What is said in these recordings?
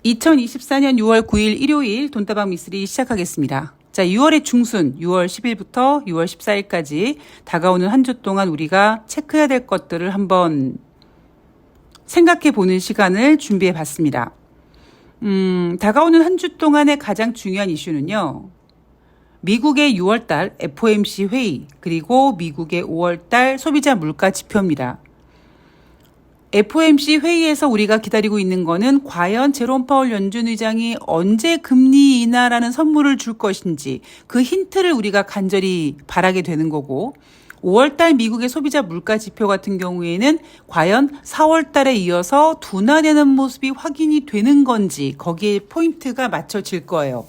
2024년 6월 9일 일요일 돈다방 미쓰리 시작하겠습니다. 자, 6월의 중순, 6월 10일부터 6월 14일까지 다가오는 한 주 동안 우리가 체크해야 될 것들을 한번 생각해 보는 시간을 준비해 봤습니다. 다가오는 한 주 동안의 가장 중요한 이슈는요. 미국의 6월달 FOMC 회의, 그리고 미국의 5월달 소비자 물가 지표입니다. FOMC 회의에서 우리가 기다리고 있는 거는 과연 제롬 파월 연준 의장이 언제 금리 인하라는 선물을 줄 것인지 그 힌트를 우리가 간절히 바라게 되는 거고, 5월달 미국의 소비자 물가 지표 같은 경우에는 과연 4월달에 이어서 둔화되는 모습이 확인이 되는 건지 거기에 포인트가 맞춰질 거예요.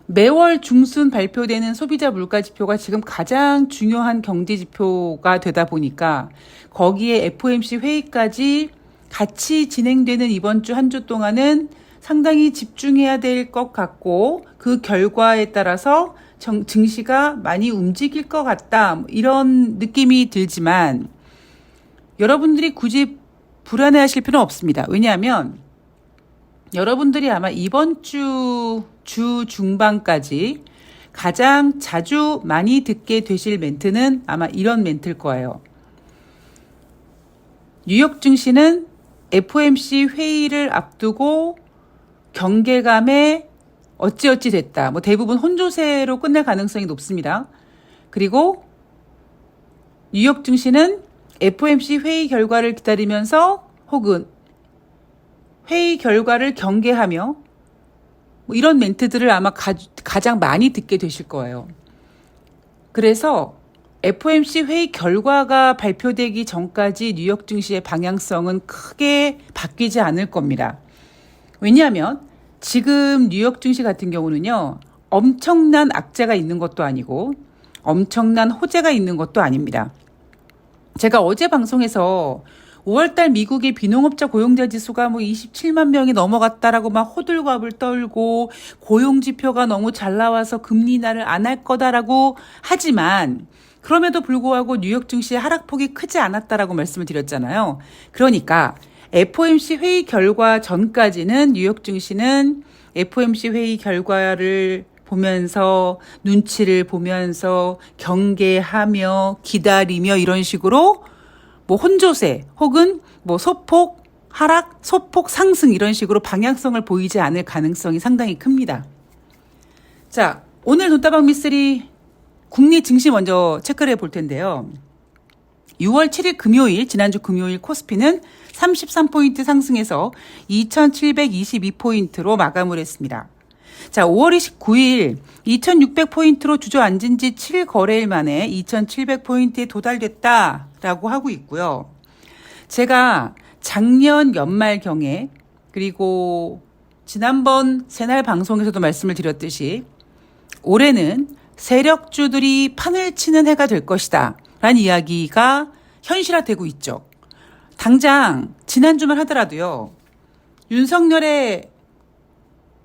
매월 중순 발표되는 소비자 물가 지표가 지금 가장 중요한 경제 지표가 되다 보니까 거기에 FOMC 회의까지 같이 진행되는 이번 주 한 주 동안은 상당히 집중해야 될 것 같고, 그 결과에 따라서 증시가 많이 움직일 것 같다, 이런 느낌이 들지만 여러분들이 굳이 불안해하실 필요는 없습니다. 왜냐하면 여러분들이 아마 이번 주 중반까지 가장 자주 많이 듣게 되실 멘트는 아마 이런 멘트일 거예요. 뉴욕 증시는 FOMC 회의를 앞두고 경계감에 어찌어찌 됐다. 대부분 혼조세로 끝날 가능성이 높습니다. 그리고 뉴욕 증시는 FOMC 회의 결과를 기다리면서 혹은 회의 결과를 경계하며 이런 멘트들을 아마 가장 많이 듣게 되실 거예요. 그래서 FOMC 회의 결과가 발표되기 전까지 뉴욕 증시의 방향성은 크게 바뀌지 않을 겁니다. 왜냐하면 지금 뉴욕 증시 같은 경우는요, 엄청난 악재가 있는 것도 아니고 엄청난 호재가 있는 것도 아닙니다. 제가 어제 방송에서 5월달 미국의 비농업자 고용자 지수가 27만 명이 넘어갔다라고 막 호들갑을 떨고 고용지표가 너무 잘 나와서 금리 인하를 안 할 거다라고 하지만 그럼에도 불구하고 뉴욕 증시의 하락폭이 크지 않았다라고 말씀을 드렸잖아요. 그러니까 FOMC 회의 결과 전까지는 뉴욕 증시는 FOMC 회의 결과를 보면서 눈치를 보면서 경계하며 기다리며 이런 식으로 혼조세 혹은 소폭 하락, 소폭 상승 이런 식으로 방향성을 보이지 않을 가능성이 상당히 큽니다. 자, 오늘 돈다방 미쓰리 국내 증시 먼저 체크를 해볼 텐데요. 6월 7일 금요일, 지난주 금요일 코스피는 33포인트 상승해서 2,722포인트로 마감을 했습니다. 자, 5월 29일 2,600포인트로 주저앉은 지 7거래일 만에 2,700포인트에 도달됐다라고 하고 있고요. 제가 작년 연말경에 그리고 지난번 새날 방송에서도 말씀을 드렸듯이 올해는 세력주들이 판을 치는 해가 될 것이다 라는 이야기가 현실화되고 있죠. 당장 지난주만 하더라도요, 윤석열의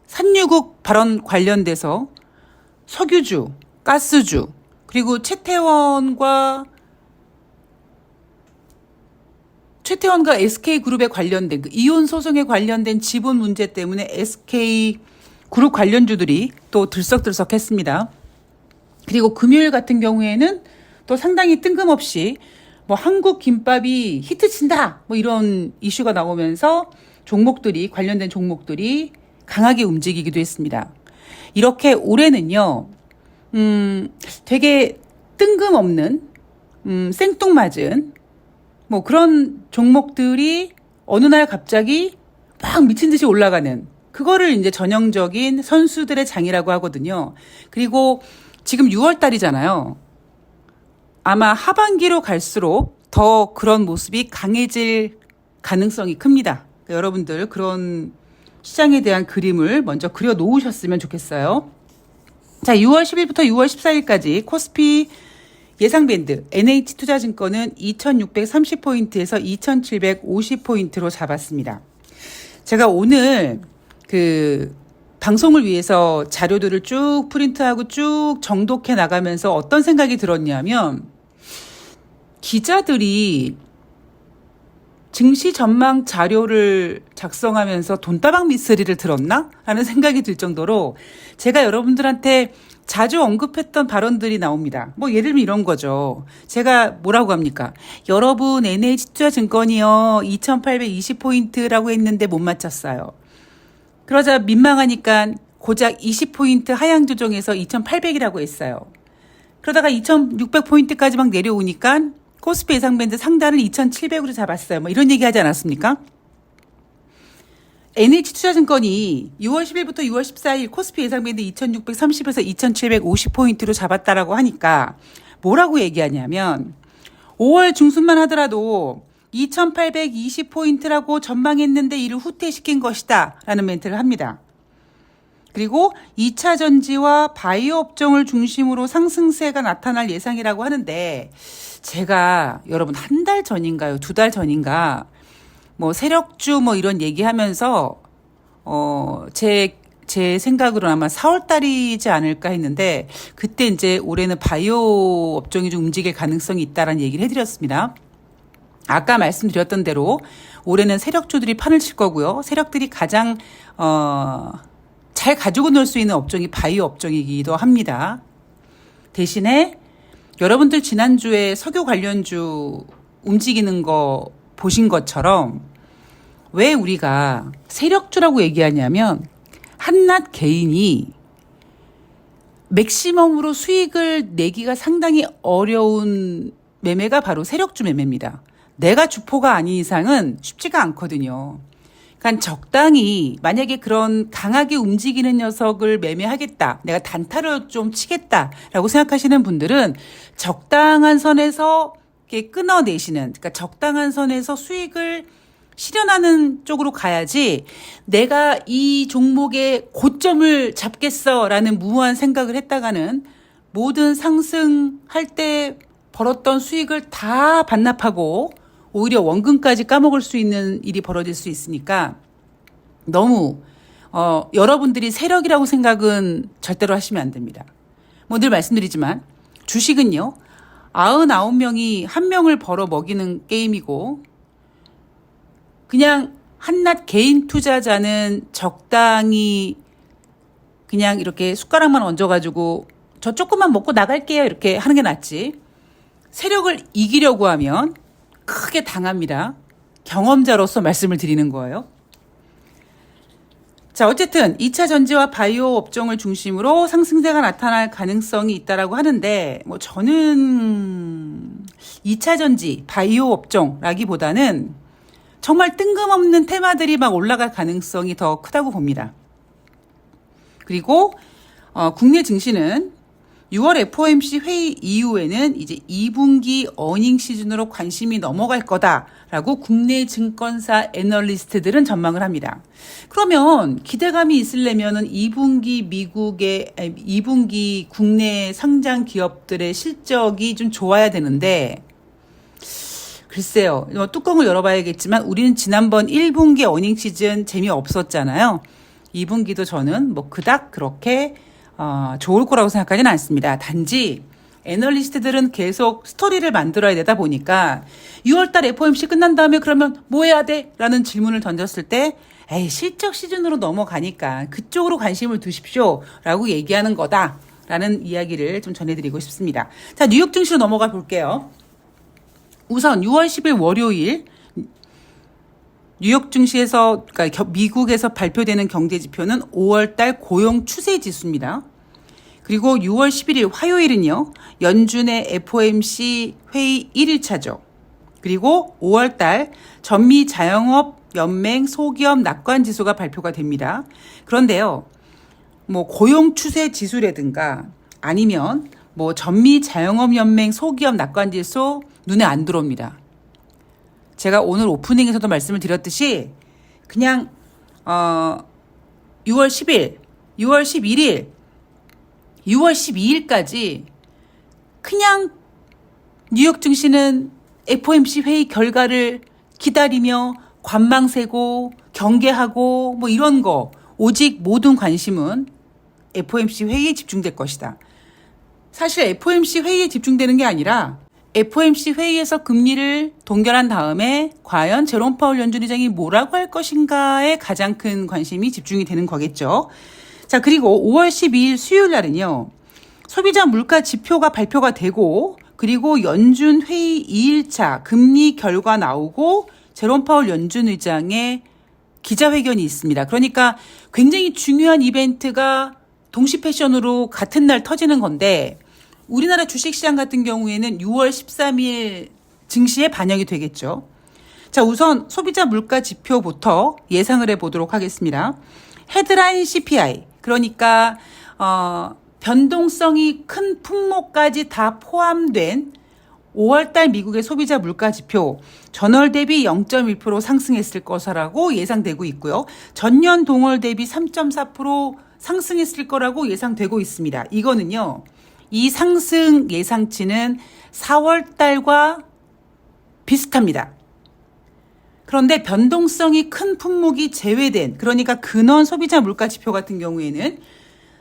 산유국 발언 관련돼서 석유주, 가스주, 그리고 최태원과 SK그룹에 관련된 이혼 소송에 관련된 지분 문제 때문에 SK그룹 관련주들이 또 들썩들썩했습니다. 그리고 금요일 같은 경우에는 또 상당히 뜬금없이 한국 김밥이 히트친다 이런 이슈가 나오면서 관련된 종목들이 강하게 움직이기도 했습니다. 이렇게 올해는요, 되게 뜬금없는, 생뚱맞은, 그런 종목들이 어느 날 갑자기 막 미친 듯이 올라가는, 그거를 이제 전형적인 선수들의 장이라고 하거든요. 그리고 지금 6월 달이잖아요. 아마 하반기로 갈수록 더 그런 모습이 강해질 가능성이 큽니다. 그러니까 여러분들 그런 시장에 대한 그림을 먼저 그려 놓으셨으면 좋겠어요. 자, 6월 10일부터 6월 14일까지 코스피 예상 밴드 NH투자증권은 2,630포인트에서 2,750포인트로 잡았습니다. 제가 오늘 방송을 위해서 자료들을 쭉 프린트하고 쭉 정독해 나가면서 어떤 생각이 들었냐면, 기자들이 증시 전망 자료를 작성하면서 돈다방 미스터리를 들었나? 라는 생각이 들 정도로 제가 여러분들한테 자주 언급했던 발언들이 나옵니다. 뭐 예를 들면 이런 거죠. 제가 뭐라고 합니까? 여러분 NH투자증권이요 2820포인트라고 했는데 못 맞췄어요. 그러자 민망하니까 고작 20포인트 하향 조정해서 2800이라고 했어요. 그러다가 2600포인트까지 막 내려오니까 코스피 예상밴드 상단을 2700으로 잡았어요. 뭐 이런 얘기 하지 않았습니까? NH투자증권이 6월 10일부터 6월 14일 코스피 예상밴드 2630에서 2750포인트로 잡았다라고 하니까 뭐라고 얘기하냐면 5월 중순만 하더라도 2820포인트라고 전망했는데 이를 후퇴시킨 것이다 라는 멘트를 합니다. 그리고 2차 전지와 바이오 업종을 중심으로 상승세가 나타날 예상이라고 하는데 제가 여러분 한 달 전인가요? 2달 전인가 뭐 세력주 뭐 이런 얘기하면서 제 생각으로는 아마 4월 달이지 않을까 했는데 그때 이제 올해는 바이오 업종이 좀 움직일 가능성이 있다라는 얘기를 해드렸습니다. 아까 말씀드렸던 대로 올해는 세력주들이 판을 칠 거고요. 세력들이 가장 잘 가지고 놀 수 있는 업종이 바이오 업종이기도 합니다. 대신에 여러분들 지난주에 석유 관련주 움직이는 거 보신 것처럼 왜 우리가 세력주라고 얘기하냐면 한낱 개인이 맥시멈으로 수익을 내기가 상당히 어려운 매매가 바로 세력주 매매입니다. 내가 주포가 아닌 이상은 쉽지가 않거든요. 그러니까 적당히 만약에 그런 강하게 움직이는 녀석을 매매하겠다. 내가 단타를 좀 치겠다라고 생각하시는 분들은 적당한 선에서 이렇게 끊어내시는 그러니까 적당한 선에서 수익을 실현하는 쪽으로 가야지 내가 이 종목의 고점을 잡겠어라는 무모한 생각을 했다가는 모든 상승할 때 벌었던 수익을 다 반납하고 오히려 원금까지 까먹을 수 있는 일이 벌어질 수 있으니까 너무 여러분들이 세력이라고 생각은 절대로 하시면 안 됩니다. 뭐 늘 말씀드리지만 주식은요 99명이 1명을 벌어 먹이는 게임이고 그냥 한낱 개인 투자자는 적당히 그냥 이렇게 숟가락만 얹어가지고 저 조금만 먹고 나갈게요 이렇게 하는 게 낫지 세력을 이기려고 하면 크게 당합니다. 경험자로서 말씀을 드리는 거예요. 자, 어쨌든 2차 전지와 바이오 업종을 중심으로 상승세가 나타날 가능성이 있다라고 하는데 뭐 저는 2차 전지, 바이오 업종라기보다는 정말 뜬금없는 테마들이 막 올라갈 가능성이 더 크다고 봅니다. 그리고 국내 증시는 6월 FOMC 회의 이후에는 이제 2분기 어닝 시즌으로 관심이 넘어갈 거다라고 국내 증권사 애널리스트들은 전망을 합니다. 그러면 기대감이 있으려면은 2분기 국내 상장 기업들의 실적이 좀 좋아야 되는데 글쎄요. 뚜껑을 열어봐야겠지만 우리는 지난번 1분기 어닝 시즌 재미없었잖아요. 2분기도 저는 뭐 그닥 그렇게 좋을 거라고 생각하지는 않습니다. 단지 애널리스트들은 계속 스토리를 만들어야 되다 보니까 6월달 FOMC 끝난 다음에 그러면 뭐 해야 돼? 라는 질문을 던졌을 때 에이 실적 시즌으로 넘어가니까 그쪽으로 관심을 두십시오 라고 얘기하는 거다라는 이야기를 좀 전해드리고 싶습니다. 자, 뉴욕 증시로 넘어가 볼게요. 우선 6월 10일 월요일 뉴욕 증시에서 그러니까 미국에서 발표되는 경제 지표는 5월달 고용 추세 지수입니다. 그리고 6월 11일 화요일은요. 연준의 FOMC 회의 1일차죠. 그리고 5월달 전미 자영업 연맹 소기업 낙관 지수가 발표가 됩니다. 그런데요. 뭐 고용 추세 지수라든가 아니면 뭐 전미 자영업 연맹 소기업 낙관 지수 눈에 안 들어옵니다. 제가 오늘 오프닝에서도 말씀을 드렸듯이 그냥 6월 10일, 6월 11일, 6월 12일까지 그냥 뉴욕 증시는 FOMC 회의 결과를 기다리며 관망 세고 경계하고 뭐 이런 거 오직 모든 관심은 FOMC 회의에 집중될 것이다. 사실 FOMC 회의에 집중되는 게 아니라 FOMC 회의에서 금리를 동결한 다음에 과연 제롬 파월 연준 의장이 뭐라고 할 것인가에 가장 큰 관심이 집중이 되는 거겠죠. 자, 그리고 5월 12일 수요일 날은요. 소비자 물가 지표가 발표가 되고 그리고 연준 회의 2일차 금리 결과 나오고 제롬 파월 연준 의장의 기자회견이 있습니다. 그러니까 굉장히 중요한 이벤트가 동시 패션으로 같은 날 터지는 건데 우리나라 주식시장 같은 경우에는 6월 13일 증시에 반영이 되겠죠. 자, 우선 소비자 물가 지표부터 예상을 해보도록 하겠습니다. 헤드라인 CPI, 그러니까 변동성이 큰 품목까지 다 포함된 5월달 미국의 소비자 물가 지표 전월 대비 0.1% 상승했을 것이라고 예상되고 있고요. 전년 동월 대비 3.4% 상승했을 거라고 예상되고 있습니다. 이거는요. 이 상승 예상치는 4월달과 비슷합니다. 그런데 변동성이 큰 품목이 제외된 그러니까 근원 소비자 물가 지표 같은 경우에는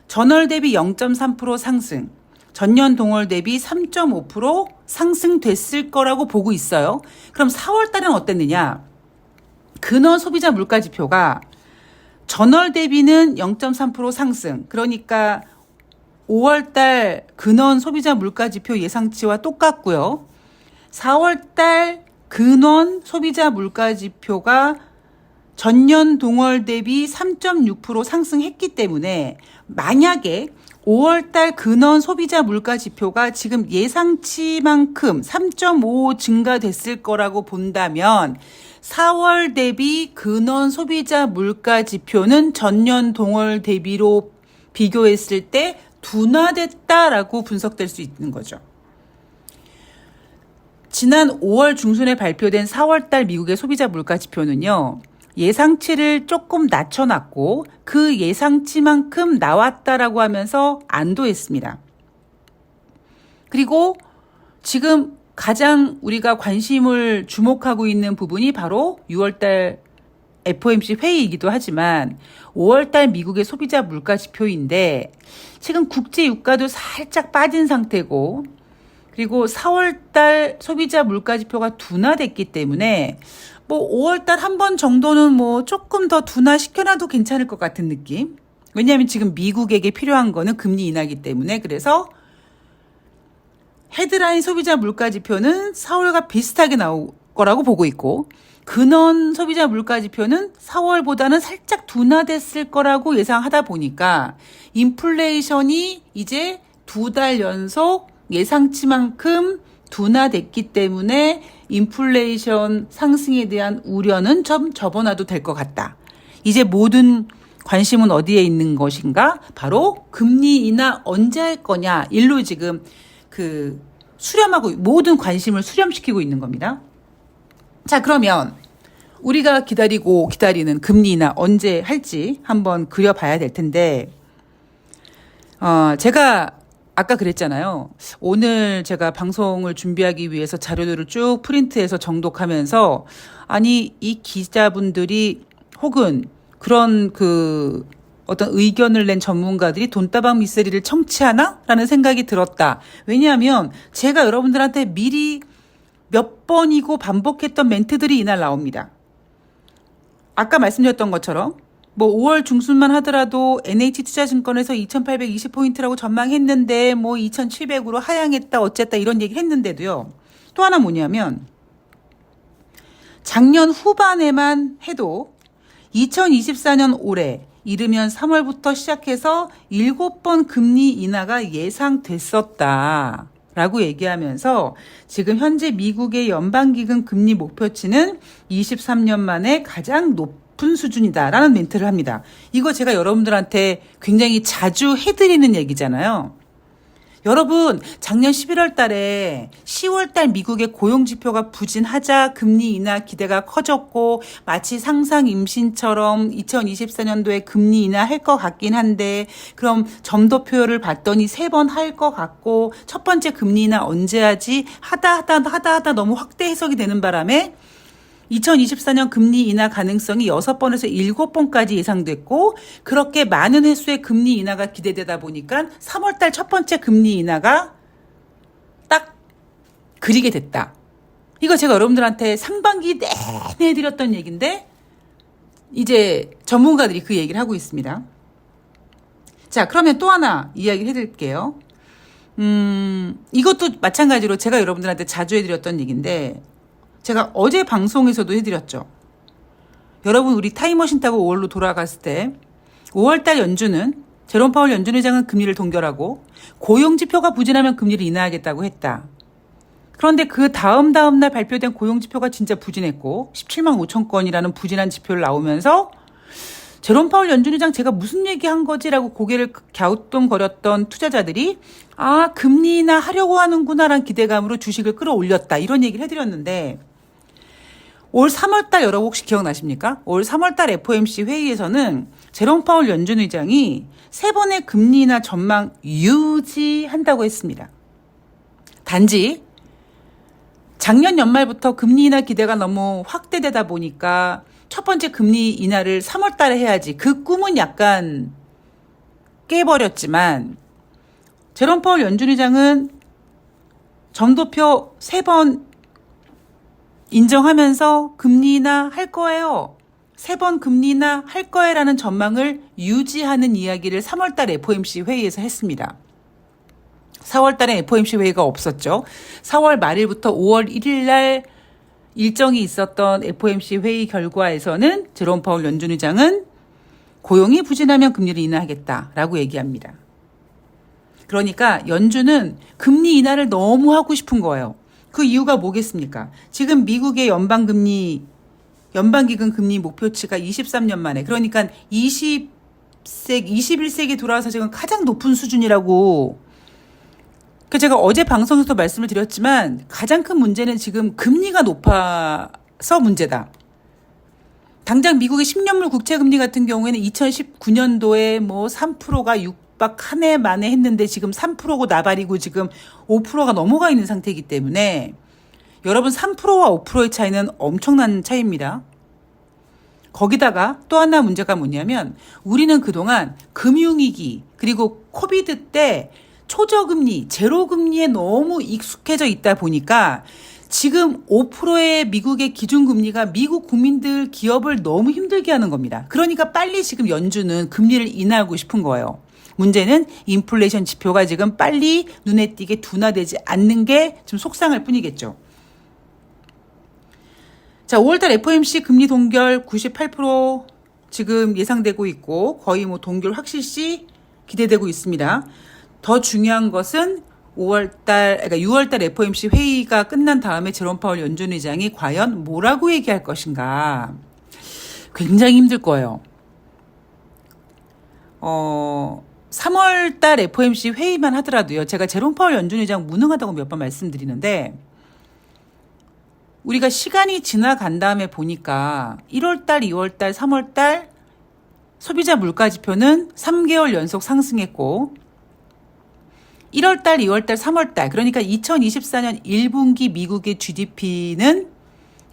전월 대비 0.3% 상승, 전년 동월 대비 3.5% 상승됐을 거라고 보고 있어요. 그럼 4월달은 어땠느냐? 근원 소비자 물가 지표가 전월 대비는 0.3% 상승, 그러니까 5월달 근원 소비자 물가 지표 예상치와 똑같고요. 4월달 근원 소비자 물가 지표가 전년 동월 대비 3.6% 상승했기 때문에 만약에 5월달 근원 소비자 물가 지표가 지금 예상치만큼 3.5 증가됐을 거라고 본다면 4월 대비 근원 소비자 물가 지표는 전년 동월 대비로 비교했을 때 둔화됐다라고 분석될 수 있는 거죠. 지난 5월 중순에 발표된 4월달 미국의 소비자 물가 지표는요. 예상치를 조금 낮춰놨고 그 예상치만큼 나왔다라고 하면서 안도했습니다. 그리고 지금 가장 우리가 관심을 주목하고 있는 부분이 바로 6월달 FOMC 회의이기도 하지만 5월달 미국의 소비자 물가 지표인데 지금 국제 유가도 살짝 빠진 상태고 그리고 4월달 소비자 물가 지표가 둔화됐기 때문에 뭐 5월달 한 번 정도는 뭐 조금 더 둔화시켜놔도 괜찮을 것 같은 느낌. 왜냐하면 지금 미국에게 필요한 거는 금리 인하기 때문에 그래서 헤드라인 소비자 물가 지표는 4월과 비슷하게 나올 거라고 보고 있고 근원 소비자 물가 지표는 4월보다는 살짝 둔화됐을 거라고 예상하다 보니까 인플레이션이 이제 2달 연속 예상치만큼 둔화됐기 때문에 인플레이션 상승에 대한 우려는 좀 접어놔도 될 것 같다. 이제 모든 관심은 어디에 있는 것인가? 바로 금리 인하 언제 할 거냐. 일로 지금 수렴하고 모든 관심을 수렴시키고 있는 겁니다. 자, 그러면 우리가 기다리는 금리 인하 언제 할지 한번 그려봐야 될 텐데 제가 아까 그랬잖아요. 오늘 제가 방송을 준비하기 위해서 자료들을 쭉 프린트해서 정독하면서 아니 이 기자분들이 혹은 그런 어떤 의견을 낸 전문가들이 돈다방 미스터리를 청취하나? 라는 생각이 들었다. 왜냐하면 제가 여러분들한테 미리 몇 번이고 반복했던 멘트들이 이날 나옵니다. 아까 말씀드렸던 것처럼 뭐 5월 중순만 하더라도 NH투자증권에서 2820포인트라고 전망했는데 뭐 2700으로 하향했다 어쨌다 이런 얘기 했는데도요. 또 하나 뭐냐면 작년 후반에만 해도 2024년 올해 이르면 3월부터 시작해서 7번 금리 인하가 예상됐었다. 라고 얘기하면서 지금 현재 미국의 연방기금 금리 목표치는 23년 만에 가장 높은 수준이다라는 멘트를 합니다. 이거 제가 여러분들한테 굉장히 자주 해드리는 얘기잖아요. 여러분 작년 11월 달에 10월 달 미국의 고용지표가 부진하자 금리 인하 기대가 커졌고 마치 상상 임신처럼 2024년도에 금리 인하 할 것 같긴 한데 그럼 점도표를 봤더니 3번 할 것 같고 첫 번째 금리 인하 언제 하지 하다 너무 확대 해석이 되는 바람에 2024년 금리 인하 가능성이 6번에서 7번까지 예상됐고 그렇게 많은 횟수의 금리 인하가 기대되다 보니까 3월달 첫 번째 금리 인하가 딱 그리게 됐다. 이거 제가 여러분들한테 상반기 내내 해드렸던 얘기인데 이제 전문가들이 그 얘기를 하고 있습니다. 자, 그러면 또 하나 이야기를 해드릴게요. 이것도 마찬가지로 제가 여러분들한테 자주 해드렸던 얘기인데 제가 어제 방송에서도 해드렸죠. 여러분, 우리 타임머신 타고 5월로 돌아갔을 때 5월달 연준은 제롬 파월 연준 의장은 금리를 동결하고 고용지표가 부진하면 금리를 인하하겠다고 했다. 그런데 그 다음 날 발표된 고용지표가 진짜 부진했고 17만 5천 건이라는 부진한 지표를 나오면서 제롬 파월 연준 의장 제가 무슨 얘기한 거지라고 고개를 갸우뚱거렸던 투자자들이 아, 금리 인하 하려고 하는구나라는 기대감으로 주식을 끌어올렸다. 이런 얘기를 해드렸는데 올 3월달 여러분 혹시 기억나십니까? 올 3월달 FOMC 회의에서는 제롬 파월 연준 의장이 3번의 금리 인하 전망 유지한다고 했습니다. 단지 작년 연말부터 금리 인하 기대가 너무 확대되다 보니까 첫 번째 금리 인하를 3월 달에 해야지. 그 꿈은 약간 깨버렸지만 제롬 파월 연준 의장은 점도표 3번 인정하면서 금리 인하 할 거예요. 3번 금리 인하 할 거예라는 전망을 유지하는 이야기를 3월 달 FOMC 회의에서 했습니다. 4월 달에 FOMC 회의가 없었죠. 4월 말일부터 5월 1일 날 일정이 있었던 FOMC 회의 결과에서는 제롬 파월 연준 의장은 고용이 부진하면 금리를 인하하겠다라고 얘기합니다. 그러니까 연준은 금리 인하를 너무 하고 싶은 거예요. 그 이유가 뭐겠습니까? 지금 미국의 연방기금 금리 목표치가 23년 만에, 그러니까 21세기 돌아와서 지금 가장 높은 수준이라고. 제가 어제 방송에서도 말씀을 드렸지만 가장 큰 문제는 지금 금리가 높아서 문제다. 당장 미국의 10년물 국채금리 같은 경우에는 2019년도에 뭐 3%가 육박 한 해 만에 했는데 지금 3%고 나발이고 지금 5%가 넘어가 있는 상태이기 때문에 여러분 3%와 5%의 차이는 엄청난 차이입니다. 거기다가 또 하나 문제가 뭐냐면 우리는 그동안 금융위기 그리고 코비드 때 초저금리, 제로금리에 너무 익숙해져 있다 보니까 지금 5%의 미국의 기준금리가 미국 국민들, 기업을 너무 힘들게 하는 겁니다. 그러니까 빨리 지금 연준은 금리를 인하하고 싶은 거예요. 문제는 인플레이션 지표가 지금 빨리 눈에 띄게 둔화되지 않는 게 좀 속상할 뿐이겠죠. 자, 5월달 FOMC 금리 동결 98% 지금 예상되고 있고 거의 뭐 동결 확실시 기대되고 있습니다. 더 중요한 것은 6월달 FOMC 회의가 끝난 다음에 제롬 파월 연준 의장이 과연 뭐라고 얘기할 것인가. 굉장히 힘들 거예요. 3월달 FOMC 회의만 하더라도요. 제가 제롬 파월 연준 의장 무능하다고 몇 번 말씀드리는데 우리가 시간이 지나간 다음에 보니까 1월달, 2월달, 3월달 소비자 물가지표는 3개월 연속 상승했고 1월달, 2월달, 3월달 그러니까 2024년 1분기 미국의 GDP는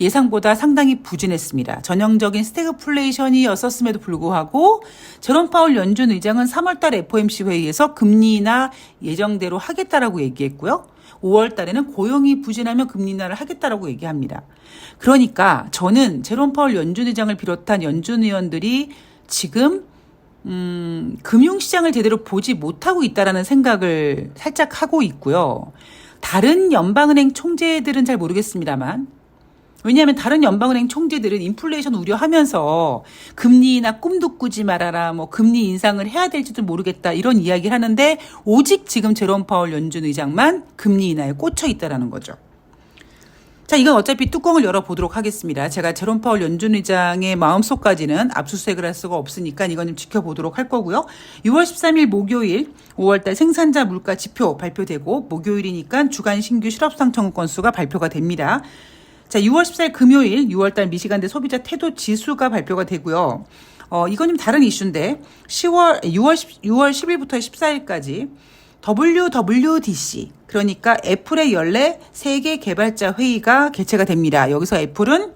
예상보다 상당히 부진했습니다. 전형적인 스태그플레이션이었음에도 불구하고 제롬 파월 연준 의장은 3월달 FOMC 회의에서 금리 인하 예정대로 하겠다라고 얘기했고요. 5월달에는 고용이 부진하면 금리 인하를 하겠다라고 얘기합니다. 그러니까 저는 제롬 파월 연준 의장을 비롯한 연준 의원들이 지금 금융시장을 제대로 보지 못하고 있다라는 생각을 살짝 하고 있고요. 다른 연방은행 총재들은 잘 모르겠습니다만 왜냐하면 다른 연방은행 총재들은 인플레이션 우려하면서 금리 인하 꿈도 꾸지 말아라, 뭐 금리 인상을 해야 될지도 모르겠다 이런 이야기를 하는데 오직 지금 제롬 파월 연준 의장만 금리 인하에 꽂혀 있다라는 거죠. 자, 이건 어차피 뚜껑을 열어보도록 하겠습니다. 제가 제롬 파월 연준 의장의 마음속까지는 압수수색을 할 수가 없으니까 이건 좀 지켜보도록 할 거고요. 6월 13일 목요일 5월달 생산자 물가 지표 발표되고 목요일이니까 주간 신규 실업상 청구 건수가 발표가 됩니다. 자, 6월 14일 금요일 6월달 미시간대 소비자 태도 지수가 발표가 되고요. 이건 좀 다른 이슈인데 6월 10일부터 14일까지 WWDC 그러니까 애플의 연례 세계 개발자 회의가 개최가 됩니다. 여기서 애플은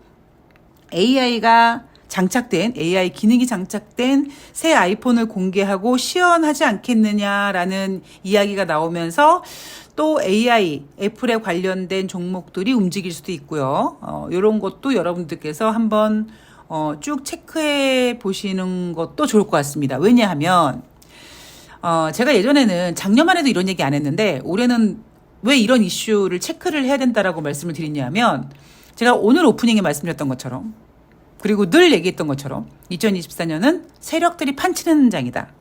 AI 기능이 장착된 새 아이폰을 공개하고 시연하지 않겠느냐라는 이야기가 나오면서 또 AI, 애플에 관련된 종목들이 움직일 수도 있고요. 이런 것도 여러분들께서 한번 쭉 체크해 보시는 것도 좋을 것 같습니다. 왜냐하면 제가 예전에는 작년만 해도 이런 얘기 안 했는데 올해는 왜 이런 이슈를 체크를 해야 된다라고 말씀을 드리냐면 제가 오늘 오프닝에 말씀드렸던 것처럼 그리고 늘 얘기했던 것처럼 2024년은 세력들이 판치는 장이다.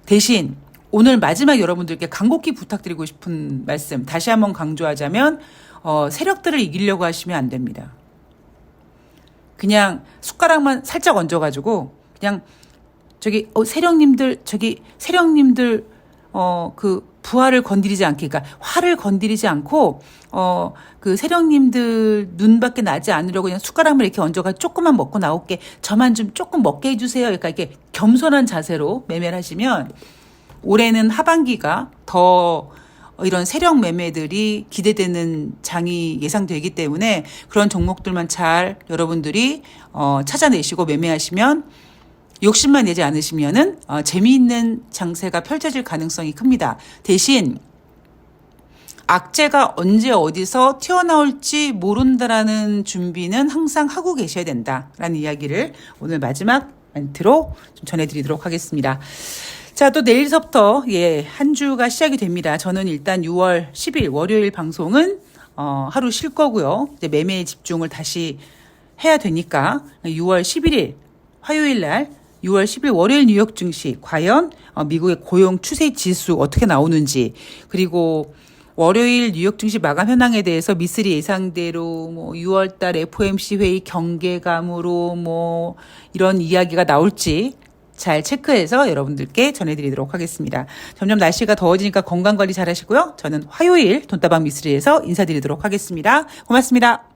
대신 오늘 마지막 여러분들께 간곡히 부탁드리고 싶은 말씀 다시 한번 강조하자면 세력들을 이기려고 하시면 안 됩니다. 그냥 숟가락만 살짝 얹어가지고 그냥 세력님들 그 부하를 건드리지 않게, 그러니까 화를 건드리지 않고 그 세력님들 눈밖에 나지 않으려고 그냥 숟가락만 이렇게 얹어가 조금만 먹고 나올게, 저만 좀 조금 먹게 해주세요. 그러니까 이렇게 겸손한 자세로 매매를 하시면 올해는 하반기가 더 이런 세력 매매들이 기대되는 장이 예상되기 때문에 그런 종목들만 잘 여러분들이 찾아내시고 매매하시면 욕심만 내지 않으시면은 재미있는 장세가 펼쳐질 가능성이 큽니다. 대신 악재가 언제 어디서 튀어나올지 모른다라는 준비는 항상 하고 계셔야 된다라는 이야기를 오늘 마지막 멘트로 좀 전해드리도록 하겠습니다. 자, 또 내일서부터 한 주가 시작이 됩니다. 저는 일단 6월 10일 월요일 방송은 하루 쉴 거고요. 이제 매매에 집중을 다시 해야 되니까 6월 11일 화요일 날 6월 10일 월요일 뉴욕 증시 과연 미국의 고용 추세 지수 어떻게 나오는지, 그리고 월요일 뉴욕 증시 마감 현황에 대해서 미쓰리 예상대로 6월 달 FOMC 회의 경계감으로 이런 이야기가 나올지 잘 체크해서 여러분들께 전해드리도록 하겠습니다. 점점 날씨가 더워지니까 건강관리 잘 하시고요. 저는 화요일 돈다방 미쓰리에서 인사드리도록 하겠습니다. 고맙습니다.